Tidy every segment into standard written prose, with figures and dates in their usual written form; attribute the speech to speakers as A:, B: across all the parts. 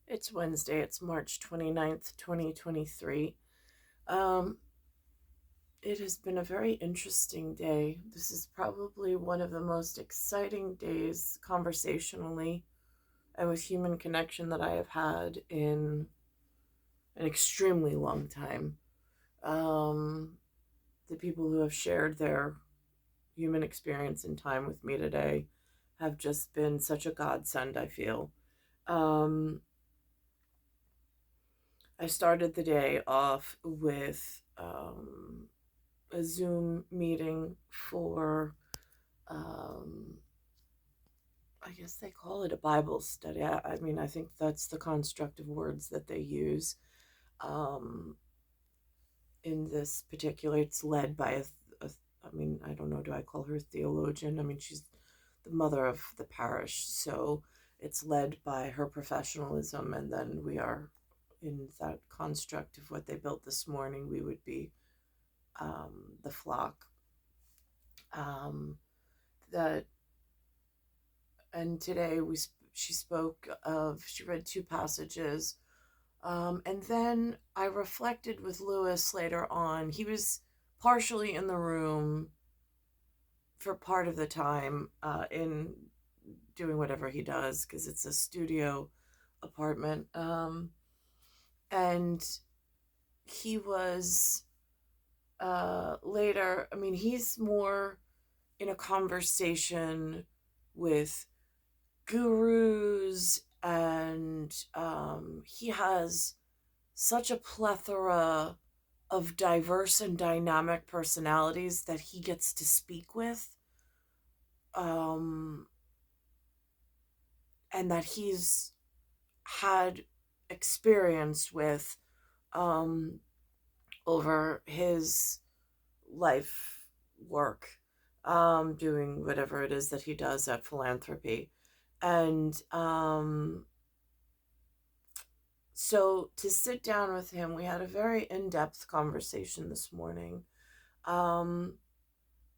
A: It's Wednesday. It's March 29th, 2023. Um, it has been a very interesting day. This is probably one of the most exciting days conversationally and with human connection that I have had in an extremely long time. Um, the people who have shared their human experience and time with me today have just been such a godsend, I feel. Um, I started the day off with a Zoom meeting for, um, I guess they call it a Bible study. I think that's the construct of words that they use. Um, in this particular, it's led by I don't know, do I call her a theologian? She's the mother of the parish. So it's led by her professionalism. And then we are in that construct of what they built this morning. We would be the flock. Um, that and today she read two passages, and then I reflected with Lewis later on. He was partially in the room for part of the time, in doing whatever he does because it's a studio apartment, and he was later. He's more in a conversation with gurus, and he has such a plethora of diverse and dynamic personalities that he gets to speak with, um, and that he's had experience with, um, over his life work, doing whatever it is that he does at philanthropy. And so to sit down with him, we had a very in-depth conversation this morning, um,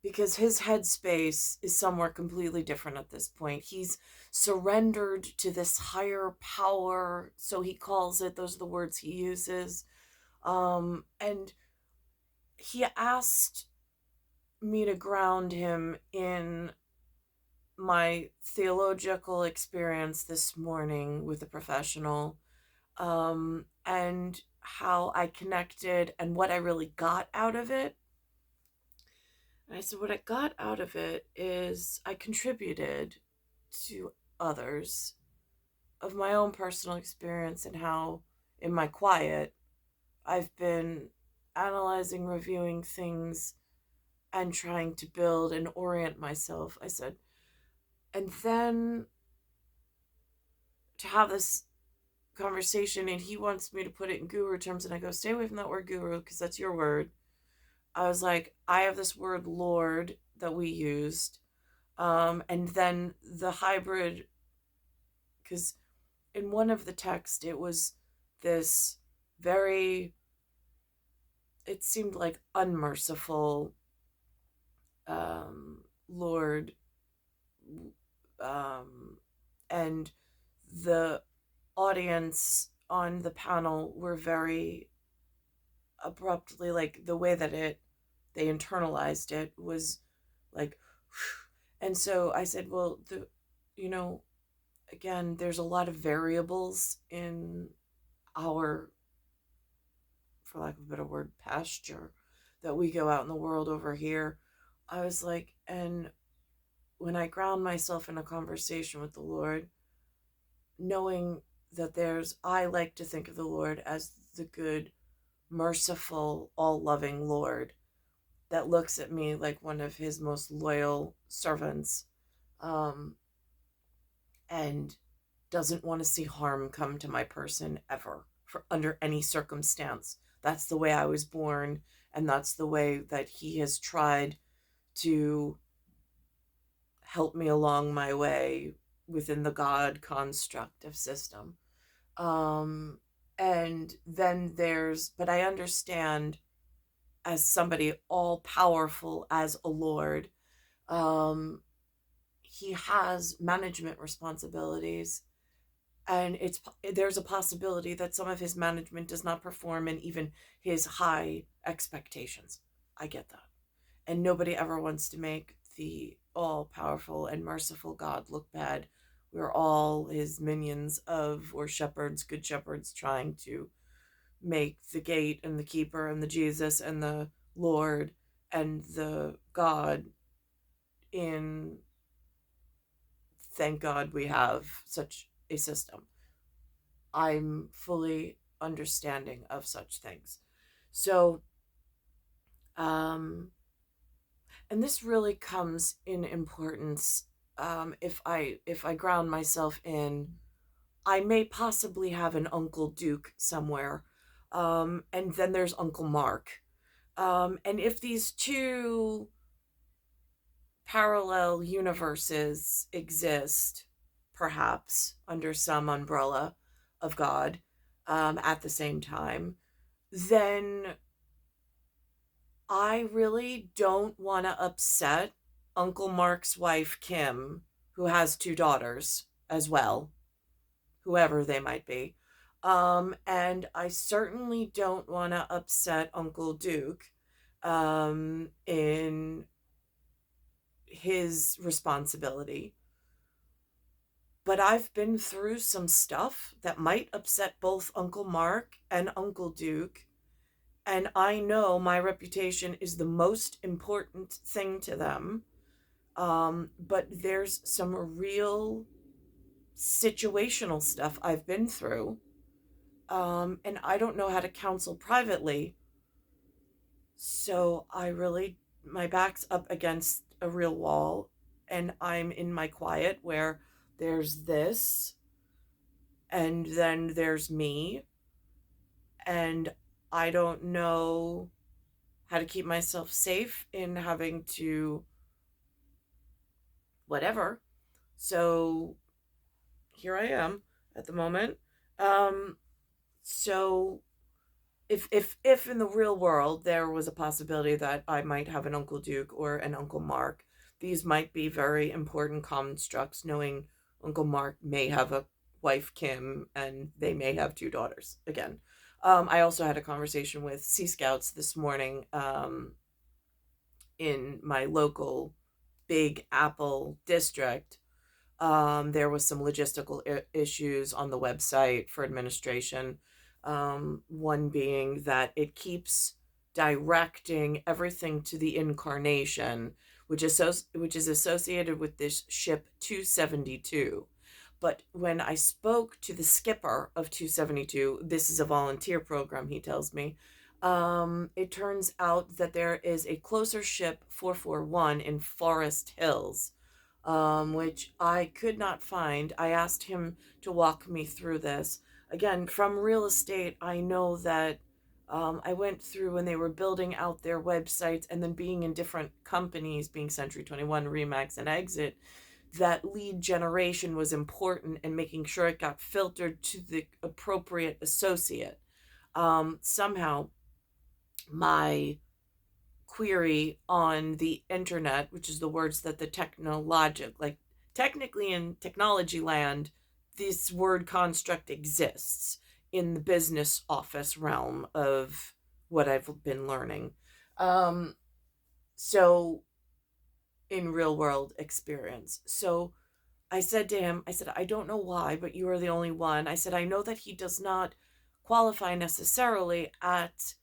A: because his headspace is somewhere completely different at this point. He's surrendered to this higher power, so he calls it, those are the words he uses. And he asked me to ground him in my theological experience this morning with a professional, and how I connected and what I really got out of it. And I said, what I got out of it is I contributed to others of my own personal experience and how, in my quiet, I've been analyzing, reviewing things, and trying to build and orient myself. I said, and then to have this conversation, and he wants me to put it in guru terms, and I go, stay away from that word guru because that's your word. I was like, I have this word Lord that we used, and then the hybrid, because in one of the texts it was this very, it seemed like unmerciful, Lord, um, and the audience on the panel were very abruptly, like the way that they internalized it was like, and so I said, well, you know again, there's a lot of variables in our, for lack of a better word, pasture that we go out in the world over here. I was like, and when I ground myself in a conversation with the Lord, knowing that I like to think of the Lord as the good, merciful, all loving Lord that looks at me like one of his most loyal servants, um, and doesn't want to see harm come to my person ever, for under any circumstance. That's the way I was born, and that's the way that he has tried to help me along my way within the God construct of system. Um, and then but I understand, as somebody all powerful as a Lord, um, he has management responsibilities, And there's a possibility that some of his management does not perform in even his high expectations. I get that. And nobody ever wants to make the all powerful and merciful God look bad. We're all his minions of, or shepherds, good shepherds, trying to make the gate and the keeper and the Jesus and the Lord and the God in. Thank God we have such a system. I'm fully understanding of such things. So, um, and this really comes in importance. If I ground myself in, I may possibly have an Uncle Duke somewhere, and then there's Uncle Mark, and if these two parallel universes exist, perhaps under some umbrella of God, at the same time, then I really don't want to upset Uncle Mark's wife, Kim, who has two daughters as well, whoever they might be. And I certainly don't want to upset Uncle Duke in his responsibility. But I've been through some stuff that might upset both Uncle Mark and Uncle Duke. And I know my reputation is the most important thing to them. But there's some real situational stuff I've been through. And I don't know how to counsel privately. So my back's up against a real wall, and I'm in my quiet where there's this, and then there's me, and I don't know how to keep myself safe in having to whatever. So here I am at the moment. Um, so if in the real world there was a possibility that I might have an Uncle Duke or an Uncle Mark, these might be very important constructs, knowing Uncle Mark may have a wife, Kim, and they may have two daughters. Again, I also had a conversation with Sea Scouts this morning, in my local Big Apple district. There was some logistical issues on the website for administration. One being that it keeps directing everything to the incarnation, which is associated with this ship 272. But when I spoke to the skipper of 272, this is a volunteer program, he tells me, it turns out that there is a closer ship 441 in Forest Hills, which I could not find. I asked him to walk me through this. Again, from real estate, I know that I went through when they were building out their websites and then being in different companies, being Century 21, Remax, and Exit, that lead generation was important and making sure it got filtered to the appropriate associate. Somehow, my query on the internet, which is the words that the technically in technology land, this word construct exists in the business office realm of what I've been learning. Um, so in real world experience. So I said to him, I said, I don't know why, but you are the only one. I said, I know that he does not qualify necessarily at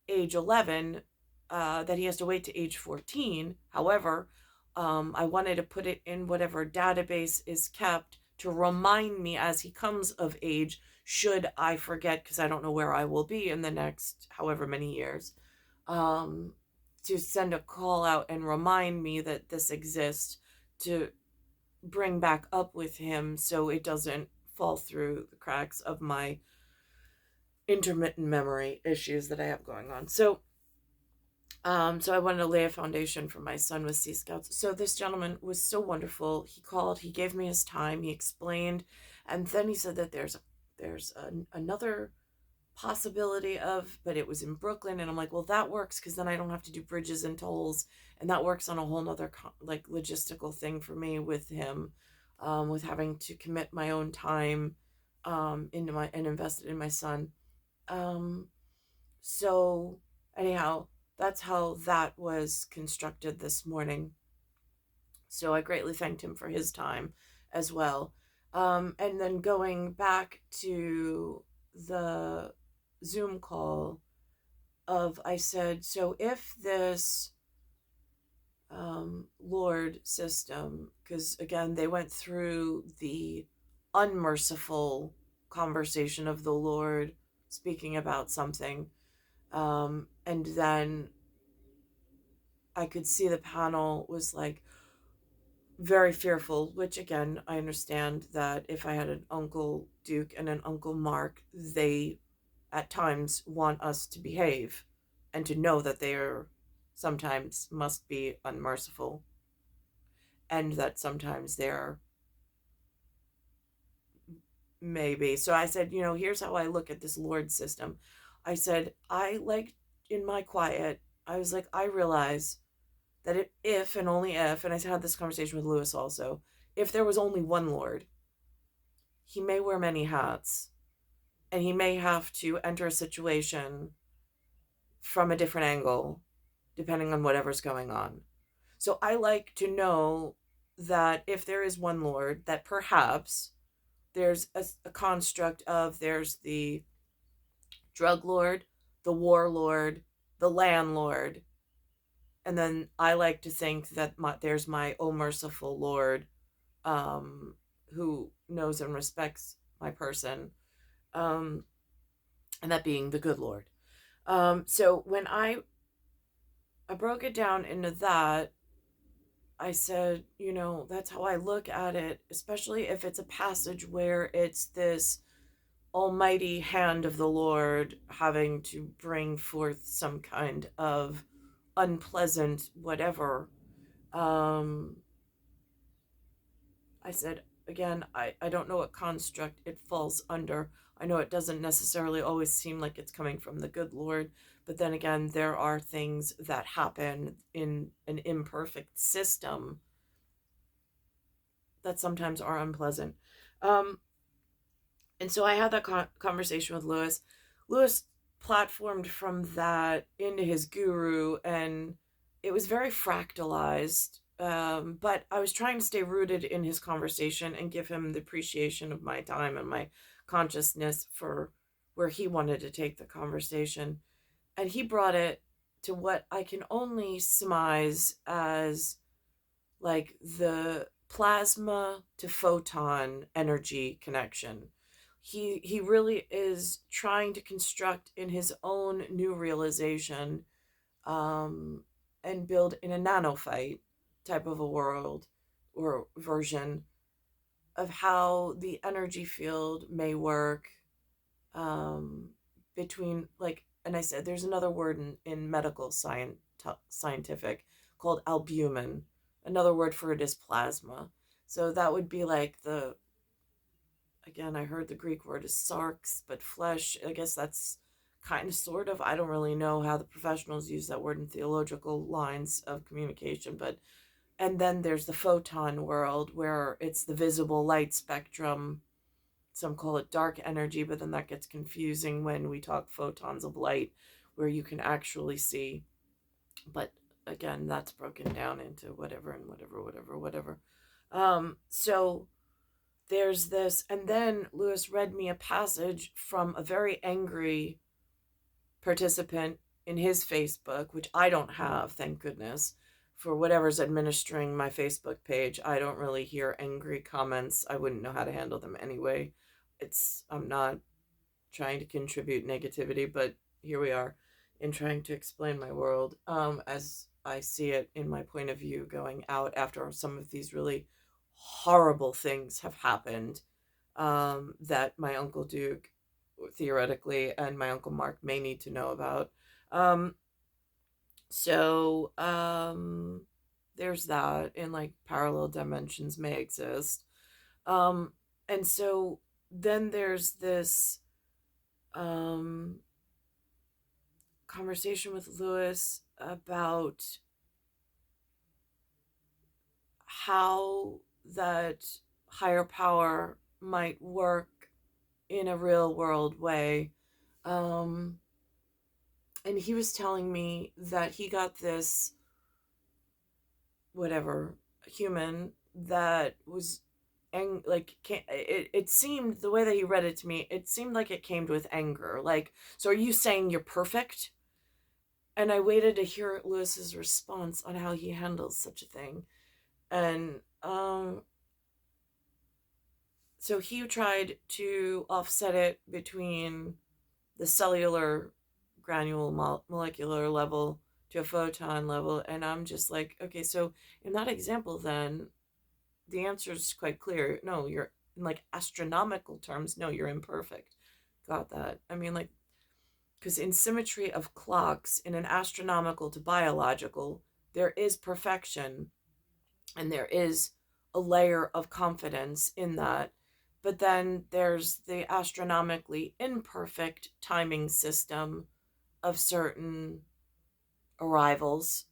A: age 11, that he has to wait to age 14. However, I wanted to put it in whatever database is kept to remind me as he comes of age, should I forget, because I don't know where I will be in the next however many years, um, to send a call out and remind me that this exists, to bring back up with him so it doesn't fall through the cracks of my intermittent memory issues that I have going on. So I wanted to lay a foundation for my son with Sea Scouts. So this gentleman was so wonderful. He called, he gave me his time, he explained, and then he said that another possibility of, but it was in Brooklyn, and I'm like, well, that works because then I don't have to do bridges and tolls, and that works on a whole nother like logistical thing for me with him, with having to commit my own time, into my and invested in my son. Um, so anyhow, that's how that was constructed this morning. So I greatly thanked him for his time as well. And then going back to the Zoom call I said, so if this Lord system, because again, they went through the unmerciful conversation of the Lord speaking about something. And then I could see the panel was like very fearful, which again, I understand that if I had an Uncle Duke and an Uncle Mark, they at times want us to behave and to know that they are sometimes must be unmerciful and that sometimes they're maybe. So I said, here's how I look at this Lord system. I said, I like in my quiet, I was like, I realize that if and only if, and I had this conversation with Lewis also, if there was only one Lord, he may wear many hats and he may have to enter a situation from a different angle depending on whatever's going on. So I like to know that if there is one Lord, that perhaps there's a construct of there's the drug lord, the warlord, the landlord, and then I like to think that there's my oh merciful Lord, um, who knows and respects my person, um, and that being the good Lord. So when I broke it down into that, I said, that's how I look at it, especially if it's a passage where it's this almighty hand of the Lord having to bring forth some kind of unpleasant whatever. Um, I said, again, I don't know what construct it falls under. I know it doesn't necessarily always seem like it's coming from the good Lord, but then again, there are things that happen in an imperfect system that sometimes are unpleasant. Um, and so I had that conversation with Lewis. Lewis platformed from that into his guru, and it was very fractalized. But I was trying to stay rooted in his conversation and give him the appreciation of my time and my consciousness for where he wanted to take the conversation. And he brought it to what I can only surmise as like the plasma to photon energy connection. He really is trying to construct in his own new realization, um, and build in a nanophyte type of a world or version of how the energy field may work, um, between like, and I said there's another word in medical science scientific called albumin. Another word for it is plasma. So that would be like the, again, I heard the Greek word is sarx, but flesh. I guess that's kind of sort of. I don't really know how the professionals use that word in theological lines of communication, but and then there's the photon world where it's the visible light spectrum. Some call it dark energy, but then that gets confusing when we talk photons of light where you can actually see. But again, that's broken down into whatever and whatever, whatever, whatever. So there's this, and then Lewis read me a passage from a very angry participant in his Facebook, which I don't have, thank goodness, for whatever's administering my Facebook page. I don't really hear angry comments. I wouldn't know how to handle them anyway. I'm not trying to contribute negativity, but here we are in trying to explain my world, as I see it in my point of view going out after some of these really horrible things have happened, that my Uncle Duke theoretically and my Uncle Mark may need to know about. Um, so there's that, in like parallel dimensions may exist. Um, and so then there's this um, conversation with Lewis about how that higher power might work in a real world way. Um, and he was telling me that he got this, whatever, human that was like it seemed, the way that he read it to me, it seemed like it came with anger, like, so are you saying you're perfect? And I waited to hear Lewis's response on how he handles such a thing. And so he tried to offset it between the cellular granule molecular level to a photon level. And I'm just like, okay, so in that example, then the answer is quite clear. No, you're, in like astronomical terms, no, you're imperfect. Got that? I mean, like, because in symmetry of clocks, in an astronomical to biological, there is perfection, and there is a layer of confidence in that. But then there's the astronomically imperfect timing system of certain arrivals.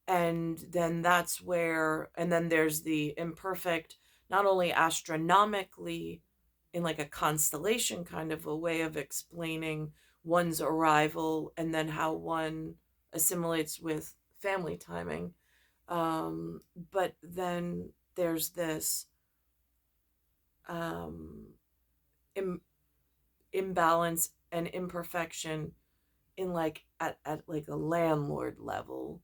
A: And then that's where, and then there's the imperfect, not only astronomically in like a constellation kind of a way of explaining one's arrival and then how one assimilates with family timing. Um, but then there's this um, Im- imbalance and imperfection in like at like a landlord level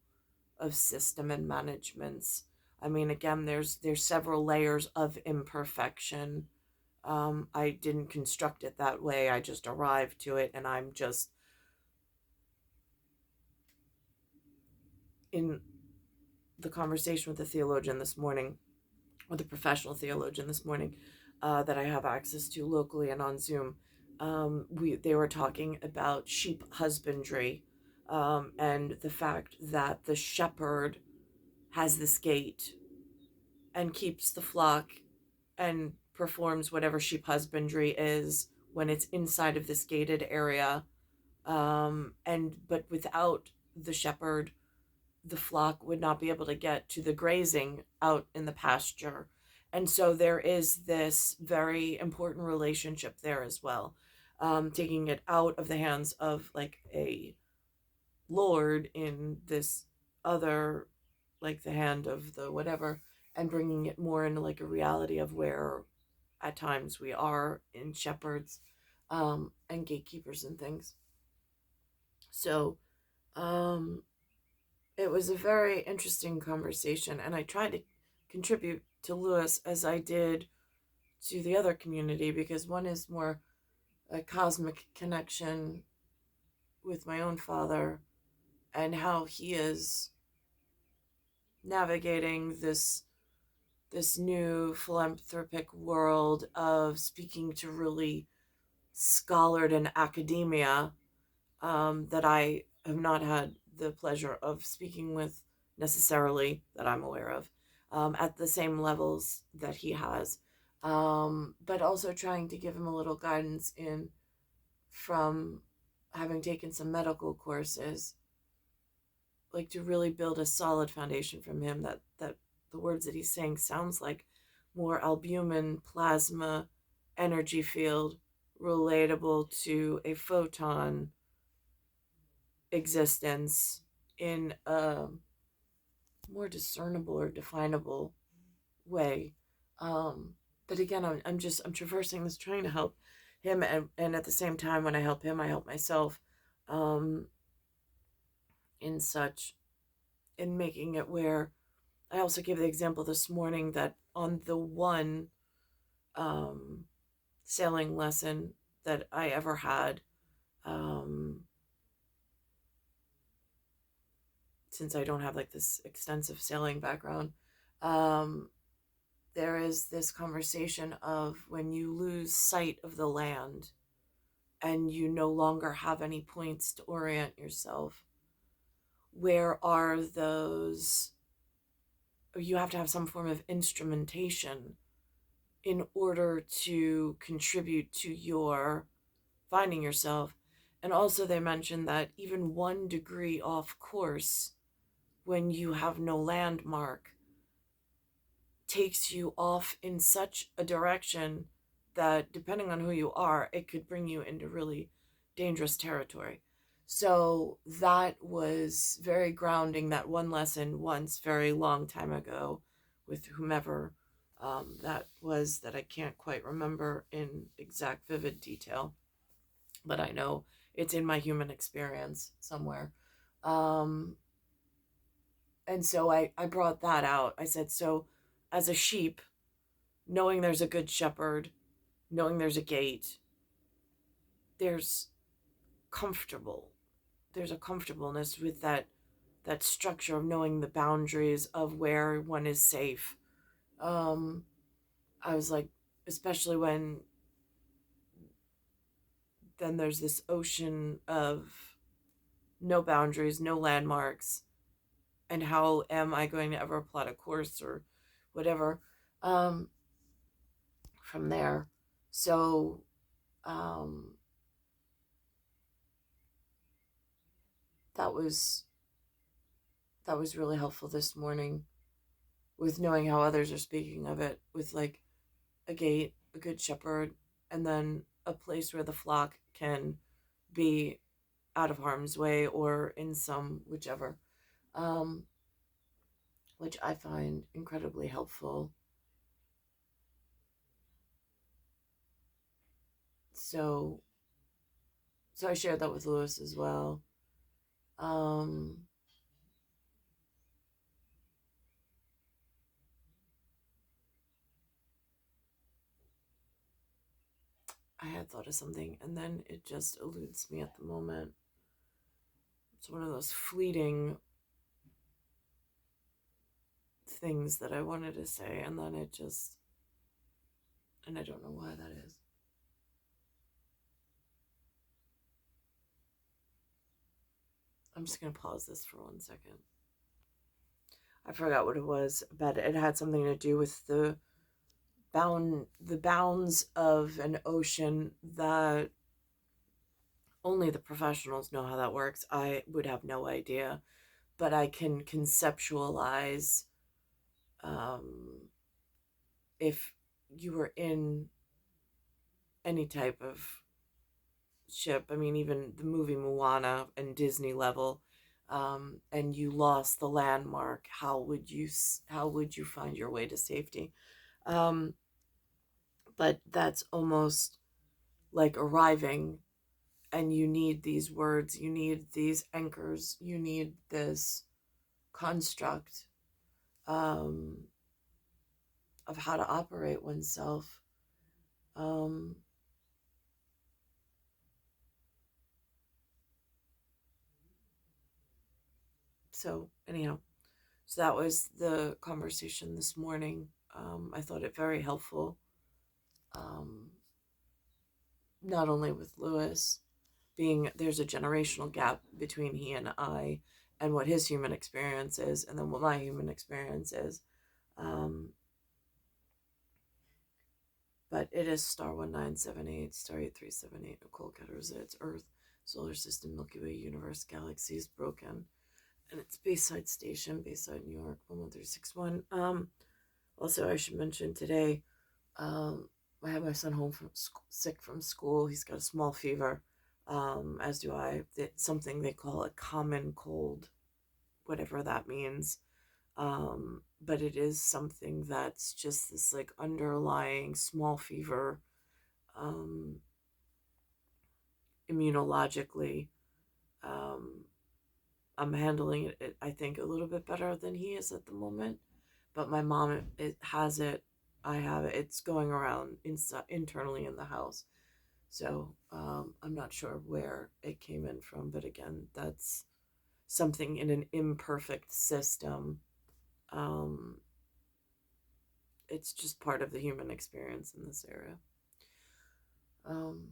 A: of system and managements. I mean, again, there's several layers of imperfection. I didn't construct it that way. I just arrived to it, and I'm just in the conversation with the theologian this morning, or the professional theologian this morning, that I have access to locally and on Zoom. They were talking about sheep husbandry, and the fact that the shepherd has this gate and keeps the flock and performs whatever sheep husbandry is when it's inside of this gated area. And but without the shepherd, the flock would not be able to get to the grazing out in the pasture. And so there is this very important relationship there as well. Taking it out of the hands of like a lord in this other, like the hand of the whatever, and bringing it more into like a reality of where at times we are in shepherds, and gatekeepers and things. So um, it was a very interesting conversation, and I tried to contribute to Lewis as I did to the other community, because one is more a cosmic connection with my own father and how he is navigating this new philanthropic world of speaking to really scholared in academia, that I have not had the pleasure of speaking with necessarily, that I'm aware of, at the same levels that he has. But also trying to give him a little guidance in from having taken some medical courses, like to really build a solid foundation from him, that the words that he's saying sounds like more albumin plasma energy field relatable to a photon existence in a more discernible or definable way. Um, but again, I'm traversing this, trying to help him, and at the same time, when I help him, I help myself, um, in such, in making it where I also gave the example this morning that on the one um, sailing lesson that I ever had, um, since I don't have like this extensive sailing background, um, there is this conversation of when you lose sight of the land and you no longer have any points to orient yourself, where are those? You have to have some form of instrumentation in order to contribute to your finding yourself. And also, they mentioned that even 1 degree off course, when you have no landmark, takes you off in such a direction that depending on who you are, it could bring you into really dangerous territory. So that was very grounding. That one lesson once, very long time ago, with whomever that was, that I can't quite remember in exact vivid detail, but I know it's in my human experience somewhere. Um, and so I brought that out. I said, so as a sheep, knowing there's a good shepherd, knowing there's a gate, there's comfortable. There's a comfortableness with that structure of knowing the boundaries of where one is safe. Um, I was like, especially when then there's this ocean of no boundaries, no landmarks, and how am I going to ever plot a course or whatever um, from there? So um, that was that was really helpful this morning with knowing how others are speaking of it, with like a gate, a good shepherd, and then a place where the flock can be out of harm's way or in some whichever, um, which I find incredibly helpful. So, so I shared that with Lewis as well. Um, I had thought of something and then it just eludes me at the moment. It's one of those fleeting things that I wanted to say, and then it just, and I don't know why that is. I'm just going to pause this for 1 second. I forgot what it was, but it had something to do with the bounds of an ocean that only the professionals know how that works. I would have no idea, but I can conceptualize um, if you were in any type of ship. I mean, even the movie Moana and Disney level, and you lost the landmark. How would you find your way to safety? Um, but that's almost like arriving, and you need these words, you need these anchors, you need this construct um, of how to operate oneself. Um, so anyhow, so that was the conversation this morning. I thought it very helpful, um, not only with Lewis, being there's a generational gap between he and I, and what his human experience is, and then what my human experience is. Um, but it is star 1978, star 8378, Nicole, Cattaruzza, it's Earth, solar system, Milky Way, universe, galaxies, broken, and it's Bayside Station, Bayside, New York, 11361. Also, I should mention today, I had my son home from sick from school. He's got a small fever, as do I. It's something they call a common cold, whatever that means. But it is something that's just this like underlying small fever, um, immunologically. Um, I'm handling it, I think, a little bit better than he is at the moment. But my mom it has it. I have it. It's going around internally in the house. So I'm not sure where it came in from. But again, that's something in an imperfect system. Um, it's just part of the human experience in this area. Um,